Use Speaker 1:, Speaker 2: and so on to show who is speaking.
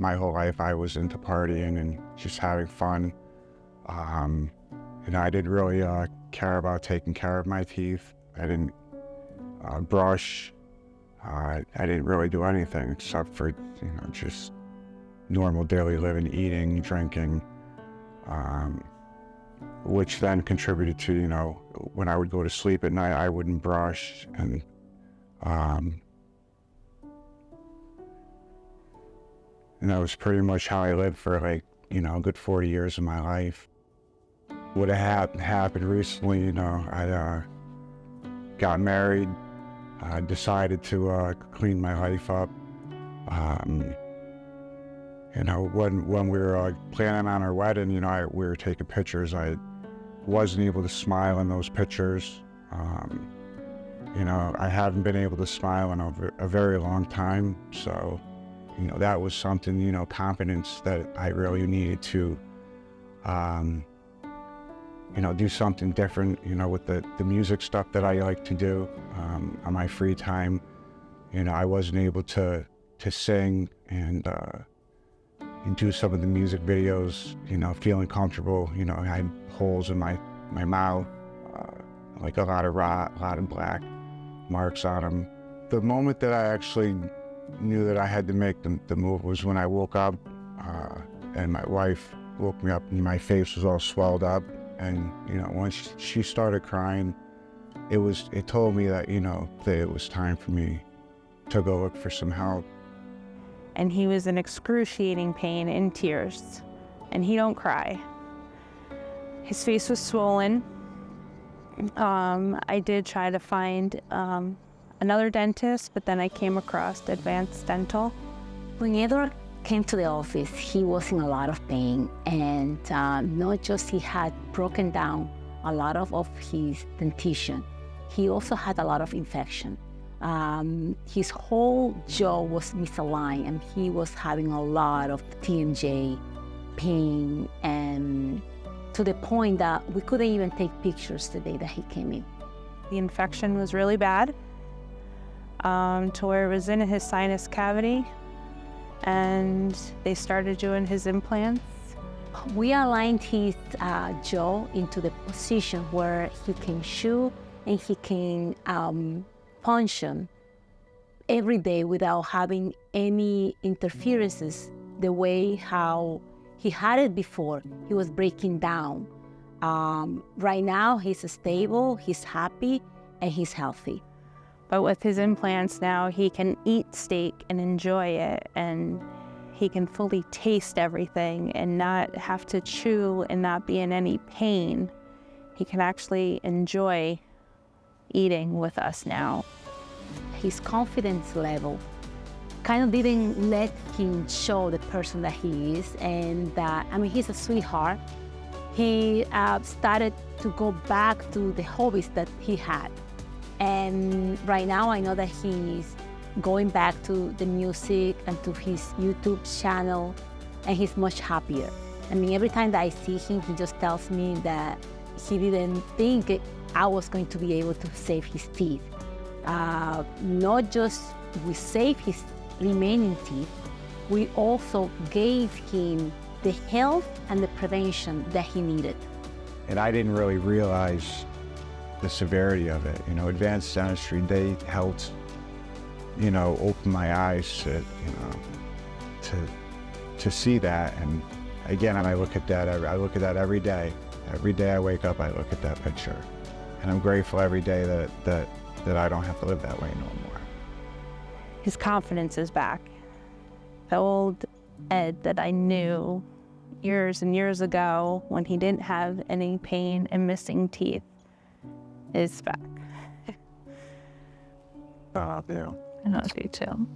Speaker 1: my whole life I was into partying and just having fun. And I didn't really care about taking care of my teeth. I didn't brush. I didn't really do anything except for, just normal daily living, eating, drinking, which then contributed to, when I would go to sleep at night, I wouldn't brush. And that was pretty much how I lived for a good 40 years of my life. What happened recently, I got married. I decided to clean my life up. When we were planning on our wedding, we were taking pictures. I wasn't able to smile in those pictures. I haven't been able to smile in a very long time. So, that was something, confidence that I really needed to, do something different, with the music stuff that I like to do on my free time. I wasn't able to sing and do some of the music videos, feeling comfortable. I had holes in my mouth, like a lot of black marks on them. The moment that I actually knew that I had to make the move was when I woke up and my wife woke me up and my face was all swelled up. And, once she started crying, it told me that, that it was time for me to go look for some help.
Speaker 2: And he was in excruciating pain, in tears, and he don't cry. His face was swollen. I did try to find another dentist, but then I came across Advanced Dental.
Speaker 3: When Edward came to the office, he was in a lot of pain, and not just he had broken down a lot of his dentition, he also had a lot of infection. His whole jaw was misaligned, and he was having a lot of TMJ, pain, and to the point that we couldn't even take pictures the day that he came in.
Speaker 2: The infection was really bad, to where it was in his sinus cavity, and they started doing his implants.
Speaker 3: We aligned his jaw into the position where he can chew and he can function every day without having any interferences the way how he had it before. He was breaking down. Right now he's stable, he's happy, and he's healthy.
Speaker 2: But with his implants now, he can eat steak and enjoy it, and he can fully taste everything and not have to chew and not be in any pain. He can actually enjoy eating with us now.
Speaker 3: His confidence level kind of didn't let him show the person that he is, and he's a sweetheart. He started to go back to the hobbies that he had. And right now I know that he's going back to the music and to his YouTube channel, and he's much happier. Every time that I see him, he just tells me that he didn't think I was going to be able to save his teeth. Not just we saved his remaining teeth, we also gave him the health and the prevention that he needed.
Speaker 1: And I didn't really realize the severity of it. Advanced Dentistry, they helped, open my eyes to see that. And again, I look at that every day. Every day I wake up, I look at that picture. And I'm grateful every day that I don't have to live that way no more.
Speaker 2: His confidence is back. The old Ed that I knew years and years ago when he didn't have any pain and missing teeth is back.
Speaker 1: I love you.
Speaker 2: I love you too.